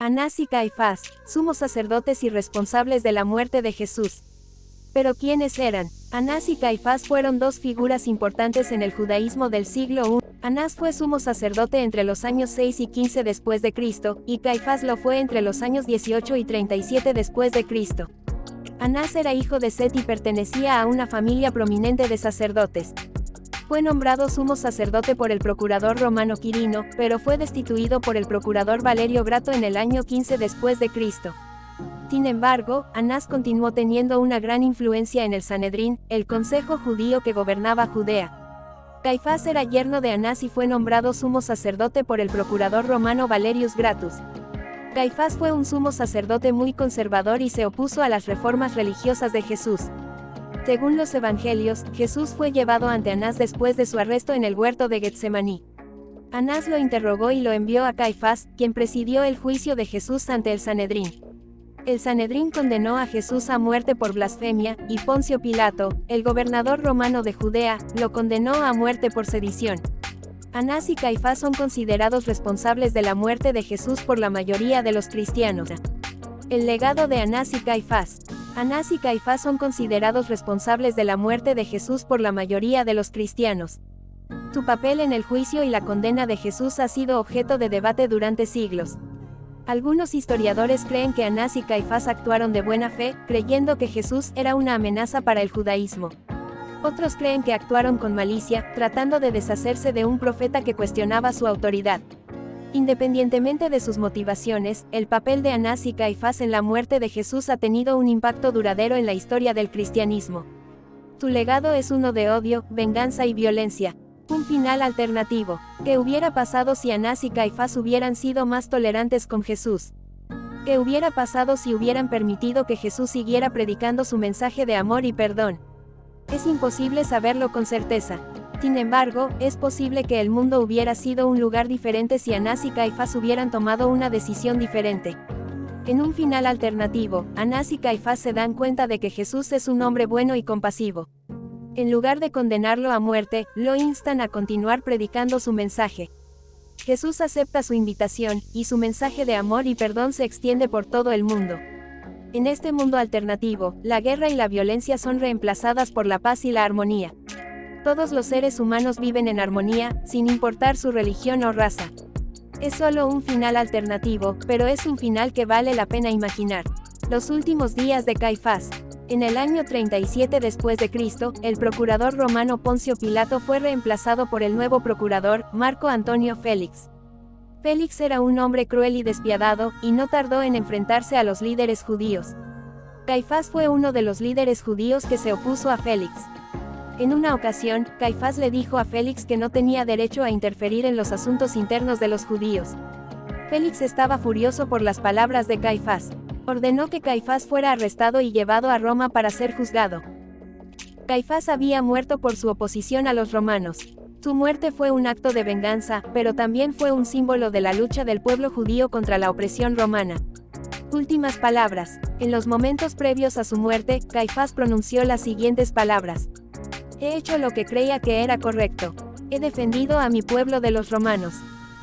Anás y Caifás, sumos sacerdotes y responsables de la muerte de Jesús. Pero ¿quiénes eran? Anás y Caifás fueron dos figuras importantes en el judaísmo del siglo I. Anás fue sumo sacerdote entre los años 6 y 15 después de Cristo, y Caifás lo fue entre los años 18 y 37 después de Cristo. Anás era hijo de Set y pertenecía a una familia prominente de sacerdotes. Fue nombrado sumo sacerdote por el procurador romano Quirino, pero fue destituido por el procurador Valerio Grato en el año 15 después de Cristo. Sin embargo, Anás continuó teniendo una gran influencia en el Sanedrín, el consejo judío que gobernaba Judea. Caifás era yerno de Anás y fue nombrado sumo sacerdote por el procurador romano Valerius Gratus. Caifás fue un sumo sacerdote muy conservador y se opuso a las reformas religiosas de Jesús. Según los evangelios, Jesús fue llevado ante Anás después de su arresto en el huerto de Getsemaní. Anás lo interrogó y lo envió a Caifás, quien presidió el juicio de Jesús ante el Sanedrín. El Sanedrín condenó a Jesús a muerte por blasfemia, y Poncio Pilato, el gobernador romano de Judea, lo condenó a muerte por sedición. Anás y Caifás son considerados responsables de la muerte de Jesús por la mayoría de los cristianos. El legado de Anás y Caifás. Anás y Caifás son considerados responsables de la muerte de Jesús por la mayoría de los cristianos. Su papel en el juicio y la condena de Jesús ha sido objeto de debate durante siglos. Algunos historiadores creen que Anás y Caifás actuaron de buena fe, creyendo que Jesús era una amenaza para el judaísmo. Otros creen que actuaron con malicia, tratando de deshacerse de un profeta que cuestionaba su autoridad. Independientemente de sus motivaciones, el papel de Anás y Caifás en la muerte de Jesús ha tenido un impacto duradero en la historia del cristianismo. Su legado es uno de odio, venganza y violencia. Un final alternativo. ¿Qué hubiera pasado si Anás y Caifás hubieran sido más tolerantes con Jesús? ¿Qué hubiera pasado si hubieran permitido que Jesús siguiera predicando su mensaje de amor y perdón? Es imposible saberlo con certeza. Sin embargo, es posible que el mundo hubiera sido un lugar diferente si Anás y Caifás hubieran tomado una decisión diferente. En un final alternativo, Anás y Caifás se dan cuenta de que Jesús es un hombre bueno y compasivo. En lugar de condenarlo a muerte, lo instan a continuar predicando su mensaje. Jesús acepta su invitación, y su mensaje de amor y perdón se extiende por todo el mundo. En este mundo alternativo, la guerra y la violencia son reemplazadas por la paz y la armonía. Todos los seres humanos viven en armonía, sin importar su religión o raza. Es solo un final alternativo, pero es un final que vale la pena imaginar. Los últimos días de Caifás. En el año 37 después de Cristo, el procurador romano Poncio Pilato fue reemplazado por el nuevo procurador, Marco Antonio Félix. Félix era un hombre cruel y despiadado, y no tardó en enfrentarse a los líderes judíos. Caifás fue uno de los líderes judíos que se opuso a Félix. En una ocasión, Caifás le dijo a Félix que no tenía derecho a interferir en los asuntos internos de los judíos. Félix estaba furioso por las palabras de Caifás. Ordenó que Caifás fuera arrestado y llevado a Roma para ser juzgado. Caifás había muerto por su oposición a los romanos. Su muerte fue un acto de venganza, pero también fue un símbolo de la lucha del pueblo judío contra la opresión romana. Últimas palabras. En los momentos previos a su muerte, Caifás pronunció las siguientes palabras. He hecho lo que creía que era correcto. He defendido a mi pueblo de los romanos.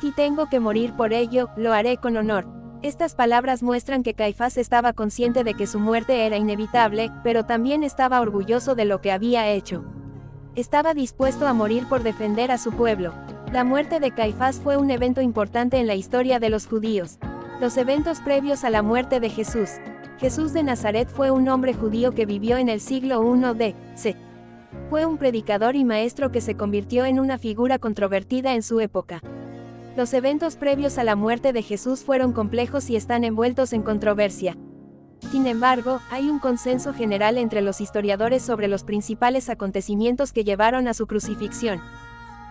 Si tengo que morir por ello, lo haré con honor. Estas palabras muestran que Caifás estaba consciente de que su muerte era inevitable, pero también estaba orgulloso de lo que había hecho. Estaba dispuesto a morir por defender a su pueblo. La muerte de Caifás fue un evento importante en la historia de los judíos. Los eventos previos a la muerte de Jesús. Jesús de Nazaret fue un hombre judío que vivió en el siglo I d.C. Fue un predicador y maestro que se convirtió en una figura controvertida en su época. Los eventos previos a la muerte de Jesús fueron complejos y están envueltos en controversia. Sin embargo, hay un consenso general entre los historiadores sobre los principales acontecimientos que llevaron a su crucifixión.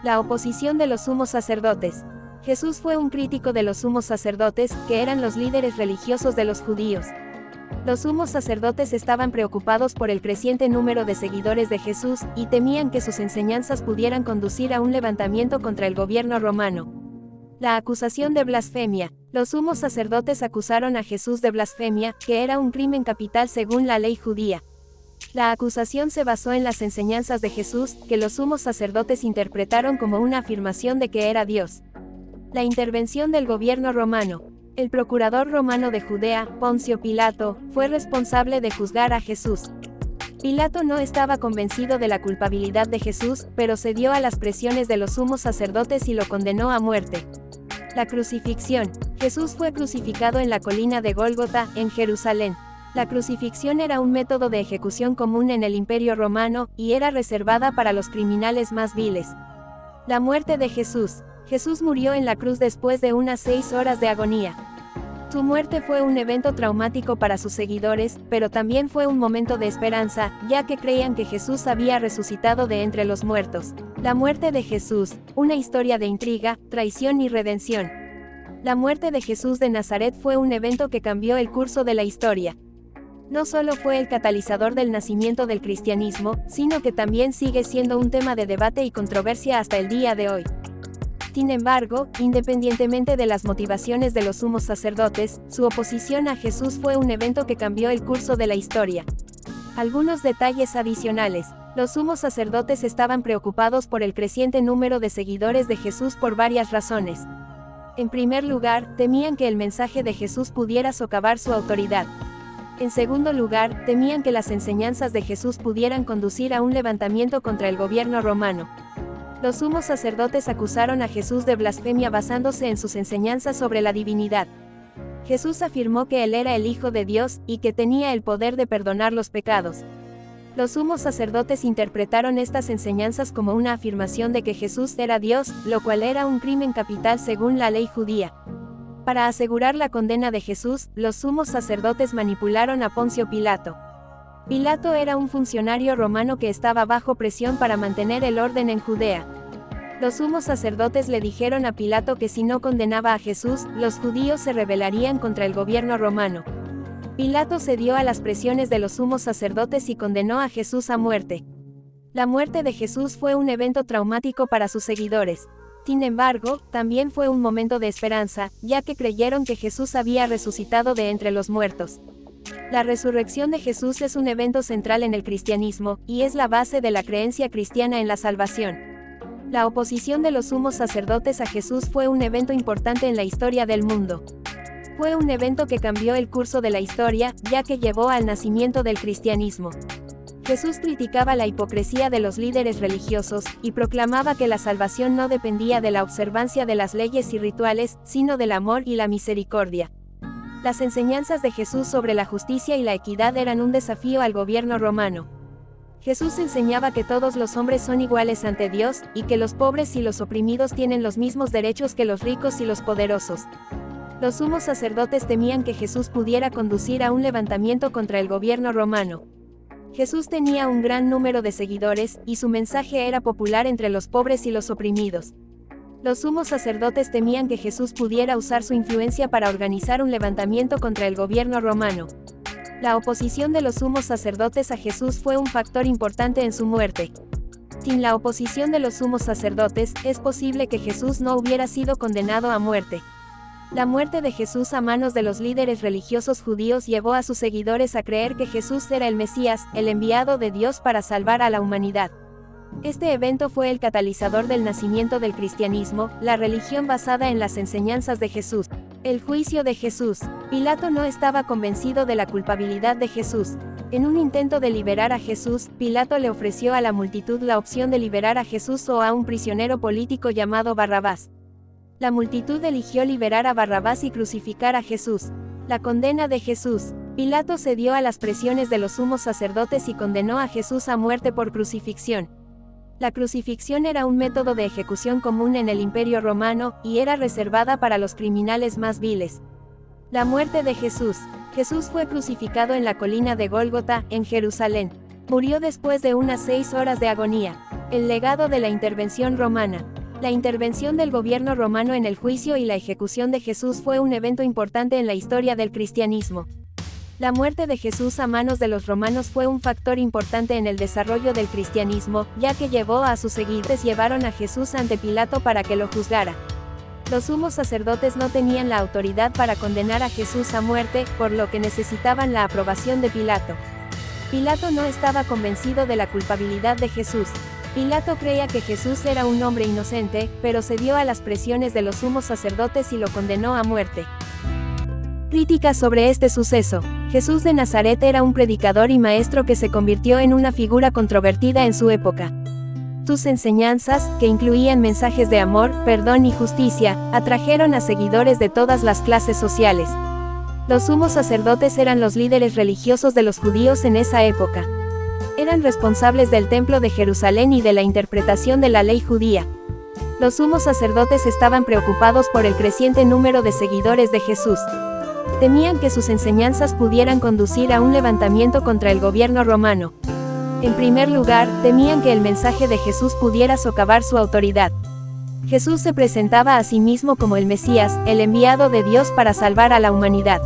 La oposición de los sumos sacerdotes. Jesús fue un crítico de los sumos sacerdotes, que eran los líderes religiosos de los judíos. Los sumos sacerdotes estaban preocupados por el creciente número de seguidores de Jesús, y temían que sus enseñanzas pudieran conducir a un levantamiento contra el gobierno romano. La acusación de blasfemia. Los sumos sacerdotes acusaron a Jesús de blasfemia, que era un crimen capital según la ley judía. La acusación se basó en las enseñanzas de Jesús, que los sumos sacerdotes interpretaron como una afirmación de que era Dios. La intervención del gobierno romano. El procurador romano de Judea, Poncio Pilato, fue responsable de juzgar a Jesús. Pilato no estaba convencido de la culpabilidad de Jesús, pero cedió a las presiones de los sumos sacerdotes y lo condenó a muerte. La crucifixión. Jesús fue crucificado en la colina de Gólgota, en Jerusalén. La crucifixión era un método de ejecución común en el Imperio Romano, y era reservada para los criminales más viles. La muerte de Jesús. Jesús murió en la cruz después de unas 6 horas de agonía. Su muerte fue un evento traumático para sus seguidores, pero también fue un momento de esperanza, ya que creían que Jesús había resucitado de entre los muertos. La muerte de Jesús, una historia de intriga, traición y redención. La muerte de Jesús de Nazaret fue un evento que cambió el curso de la historia. No solo fue el catalizador del nacimiento del cristianismo, sino que también sigue siendo un tema de debate y controversia hasta el día de hoy. Sin embargo, independientemente de las motivaciones de los sumos sacerdotes, su oposición a Jesús fue un evento que cambió el curso de la historia. Algunos detalles adicionales. Los sumos sacerdotes estaban preocupados por el creciente número de seguidores de Jesús por varias razones. En primer lugar, temían que el mensaje de Jesús pudiera socavar su autoridad. En segundo lugar, temían que las enseñanzas de Jesús pudieran conducir a un levantamiento contra el gobierno romano. Los sumos sacerdotes acusaron a Jesús de blasfemia basándose en sus enseñanzas sobre la divinidad. Jesús afirmó que él era el Hijo de Dios, y que tenía el poder de perdonar los pecados. Los sumos sacerdotes interpretaron estas enseñanzas como una afirmación de que Jesús era Dios, lo cual era un crimen capital según la ley judía. Para asegurar la condena de Jesús, los sumos sacerdotes manipularon a Poncio Pilato. Pilato era un funcionario romano que estaba bajo presión para mantener el orden en Judea. Los sumos sacerdotes le dijeron a Pilato que si no condenaba a Jesús, los judíos se rebelarían contra el gobierno romano. Pilato cedió a las presiones de los sumos sacerdotes y condenó a Jesús a muerte. La muerte de Jesús fue un evento traumático para sus seguidores. Sin embargo, también fue un momento de esperanza, ya que creyeron que Jesús había resucitado de entre los muertos. La resurrección de Jesús es un evento central en el cristianismo, y es la base de la creencia cristiana en la salvación. La oposición de los sumos sacerdotes a Jesús fue un evento importante en la historia del mundo. Fue un evento que cambió el curso de la historia, ya que llevó al nacimiento del cristianismo. Jesús criticaba la hipocresía de los líderes religiosos, y proclamaba que la salvación no dependía de la observancia de las leyes y rituales, sino del amor y la misericordia. Las enseñanzas de Jesús sobre la justicia y la equidad eran un desafío al gobierno romano. Jesús enseñaba que todos los hombres son iguales ante Dios, y que los pobres y los oprimidos tienen los mismos derechos que los ricos y los poderosos. Los sumos sacerdotes temían que Jesús pudiera conducir a un levantamiento contra el gobierno romano. Jesús tenía un gran número de seguidores, y su mensaje era popular entre los pobres y los oprimidos. Los sumos sacerdotes temían que Jesús pudiera usar su influencia para organizar un levantamiento contra el gobierno romano. La oposición de los sumos sacerdotes a Jesús fue un factor importante en su muerte. Sin la oposición de los sumos sacerdotes, es posible que Jesús no hubiera sido condenado a muerte. La muerte de Jesús a manos de los líderes religiosos judíos llevó a sus seguidores a creer que Jesús era el Mesías, el enviado de Dios para salvar a la humanidad. Este evento fue el catalizador del nacimiento del cristianismo, la religión basada en las enseñanzas de Jesús. El juicio de Jesús. Pilato no estaba convencido de la culpabilidad de Jesús. En un intento de liberar a Jesús, Pilato le ofreció a la multitud la opción de liberar a Jesús o a un prisionero político llamado Barrabás. La multitud eligió liberar a Barrabás y crucificar a Jesús. La condena de Jesús. Pilato cedió a las presiones de los sumos sacerdotes y condenó a Jesús a muerte por crucifixión. La crucifixión era un método de ejecución común en el Imperio Romano, y era reservada para los criminales más viles. La muerte de Jesús. Jesús fue crucificado en la colina de Gólgota, en Jerusalén. Murió después de unas 6 horas de agonía. El legado de la intervención romana. La intervención del gobierno romano en el juicio y la ejecución de Jesús fue un evento importante en la historia del cristianismo. La muerte de Jesús a manos de los romanos fue un factor importante en el desarrollo del cristianismo, ya que llevó a sus seguidores llevaron a Jesús ante Pilato para que lo juzgara. Los sumos sacerdotes no tenían la autoridad para condenar a Jesús a muerte, por lo que necesitaban la aprobación de Pilato. Pilato no estaba convencido de la culpabilidad de Jesús. Pilato creía que Jesús era un hombre inocente, pero cedió a las presiones de los sumos sacerdotes y lo condenó a muerte. Crítica sobre este suceso. Jesús de Nazaret era un predicador y maestro que se convirtió en una figura controvertida en su época. Sus enseñanzas, que incluían mensajes de amor, perdón y justicia, atrajeron a seguidores de todas las clases sociales. Los sumos sacerdotes eran los líderes religiosos de los judíos en esa época. Eran responsables del templo de Jerusalén y de la interpretación de la ley judía. Los sumos sacerdotes estaban preocupados por el creciente número de seguidores de Jesús. Temían que sus enseñanzas pudieran conducir a un levantamiento contra el gobierno romano. En primer lugar, temían que el mensaje de Jesús pudiera socavar su autoridad. Jesús se presentaba a sí mismo como el Mesías, el enviado de Dios para salvar a la humanidad.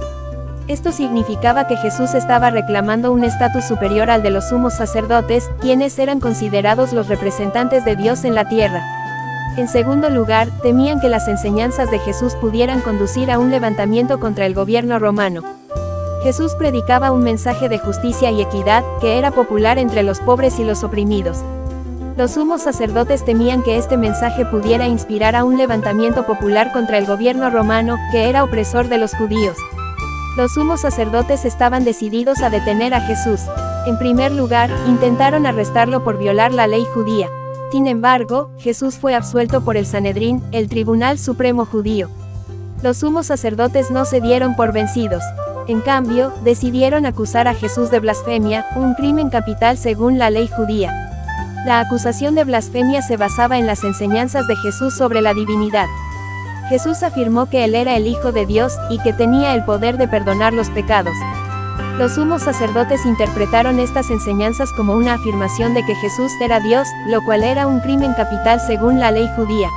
Esto significaba que Jesús estaba reclamando un estatus superior al de los sumos sacerdotes, quienes eran considerados los representantes de Dios en la tierra. En segundo lugar, temían que las enseñanzas de Jesús pudieran conducir a un levantamiento contra el gobierno romano. Jesús predicaba un mensaje de justicia y equidad, que era popular entre los pobres y los oprimidos. Los sumos sacerdotes temían que este mensaje pudiera inspirar a un levantamiento popular contra el gobierno romano, que era opresor de los judíos. Los sumos sacerdotes estaban decididos a detener a Jesús. En primer lugar, intentaron arrestarlo por violar la ley judía. Sin embargo, Jesús fue absuelto por el Sanedrín, el Tribunal Supremo judío. Los sumos sacerdotes no se dieron por vencidos. En cambio, decidieron acusar a Jesús de blasfemia, un crimen capital según la ley judía. La acusación de blasfemia se basaba en las enseñanzas de Jesús sobre la divinidad. Jesús afirmó que él era el Hijo de Dios, y que tenía el poder de perdonar los pecados. Los sumos sacerdotes interpretaron estas enseñanzas como una afirmación de que Jesús era Dios, lo cual era un crimen capital según la ley judía.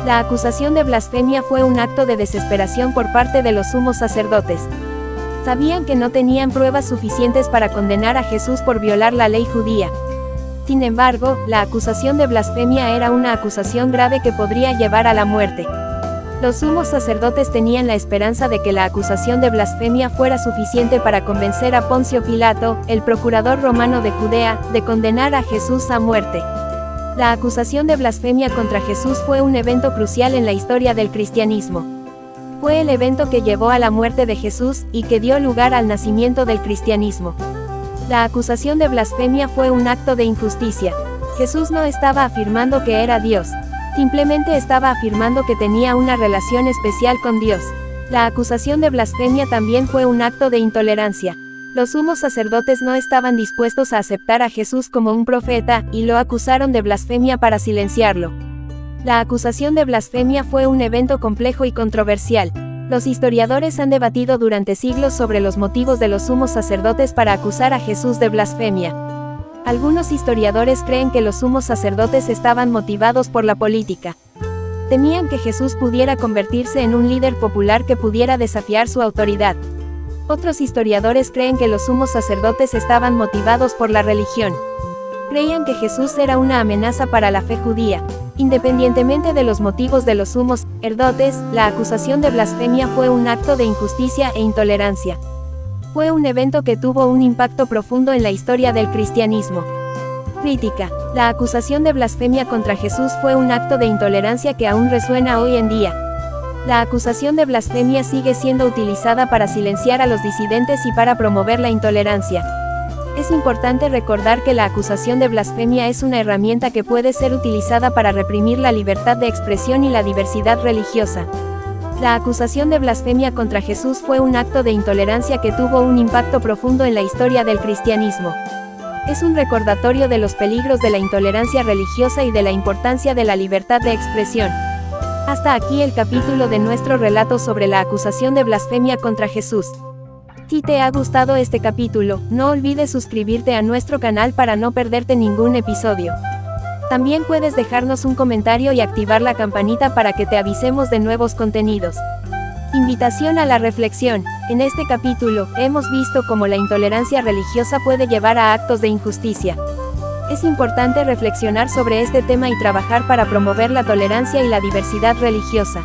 La acusación de blasfemia fue un acto de desesperación por parte de los sumos sacerdotes. Sabían que no tenían pruebas suficientes para condenar a Jesús por violar la ley judía. Sin embargo, la acusación de blasfemia era una acusación grave que podría llevar a la muerte. Los sumos sacerdotes tenían la esperanza de que la acusación de blasfemia fuera suficiente para convencer a Poncio Pilato, el procurador romano de Judea, de condenar a Jesús a muerte. La acusación de blasfemia contra Jesús fue un evento crucial en la historia del cristianismo. Fue el evento que llevó a la muerte de Jesús, y que dio lugar al nacimiento del cristianismo. La acusación de blasfemia fue un acto de injusticia. Jesús no estaba afirmando que era Dios. Simplemente estaba afirmando que tenía una relación especial con Dios. La acusación de blasfemia también fue un acto de intolerancia. Los sumos sacerdotes no estaban dispuestos a aceptar a Jesús como un profeta, y lo acusaron de blasfemia para silenciarlo. La acusación de blasfemia fue un evento complejo y controversial. Los historiadores han debatido durante siglos sobre los motivos de los sumos sacerdotes para acusar a Jesús de blasfemia. Algunos historiadores creen que los sumos sacerdotes estaban motivados por la política. Temían que Jesús pudiera convertirse en un líder popular que pudiera desafiar su autoridad. Otros historiadores creen que los sumos sacerdotes estaban motivados por la religión. Creían que Jesús era una amenaza para la fe judía. Independientemente de los motivos de los sumos sacerdotes, la acusación de blasfemia fue un acto de injusticia e intolerancia. Fue un evento que tuvo un impacto profundo en la historia del cristianismo. Crítica. La acusación de blasfemia contra Jesús fue un acto de intolerancia que aún resuena hoy en día. La acusación de blasfemia sigue siendo utilizada para silenciar a los disidentes y para promover la intolerancia. Es importante recordar que la acusación de blasfemia es una herramienta que puede ser utilizada para reprimir la libertad de expresión y la diversidad religiosa. La acusación de blasfemia contra Jesús fue un acto de intolerancia que tuvo un impacto profundo en la historia del cristianismo. Es un recordatorio de los peligros de la intolerancia religiosa y de la importancia de la libertad de expresión. Hasta aquí el capítulo de nuestro relato sobre la acusación de blasfemia contra Jesús. Si te ha gustado este capítulo, no olvides suscribirte a nuestro canal para no perderte ningún episodio. También puedes dejarnos un comentario y activar la campanita para que te avisemos de nuevos contenidos. Invitación a la reflexión. En este capítulo, hemos visto cómo la intolerancia religiosa puede llevar a actos de injusticia. Es importante reflexionar sobre este tema y trabajar para promover la tolerancia y la diversidad religiosa.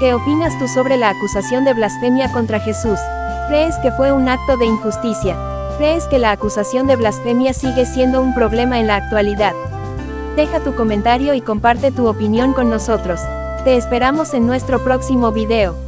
¿Qué opinas tú sobre la acusación de blasfemia contra Jesús? ¿Crees que fue un acto de injusticia? ¿Crees que la acusación de blasfemia sigue siendo un problema en la actualidad? Deja tu comentario y comparte tu opinión con nosotros. Te esperamos en nuestro próximo video.